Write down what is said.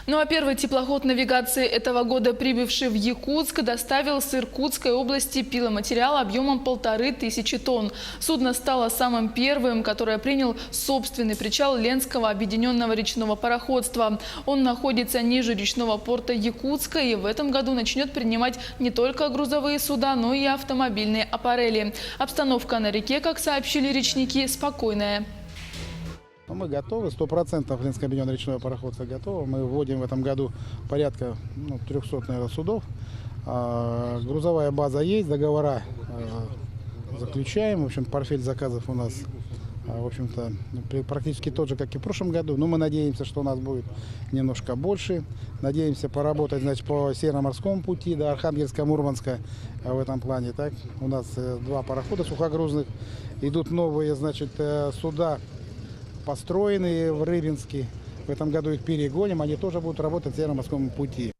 Ну а первый теплоход навигации этого года, прибывший в Якутск, доставил с Иркутской области пиломатериал объемом 1500 тонн. Судно стало самым первым, которое принял собственный причал Ленского объединенного речного пароходства. Он находится ниже речного порта Якутска и в этом году начнет принимать не только грузовые суда, но и автомобильные аппарели. Обстановка на реке, как сообщили речники, спокойная. Мы готовы, 100% Ленское объединенное речное пароходство готово. Мы вводим в этом году порядка 300, наверное, судов. Грузовая база есть, договора заключаем. В общем, портфель заказов у нас, в общем-то, практически тот же, как и в прошлом году. Но мы надеемся, что у нас будет немножко больше. Надеемся поработать, значит, по Североморскому пути до Архангельска, Мурманска в этом плане. Так, у нас 2 парохода сухогрузных. Идут новые, значит, суда, построенные в Рыбинске. В этом году их перегоним, они тоже будут работать в Североморском пути.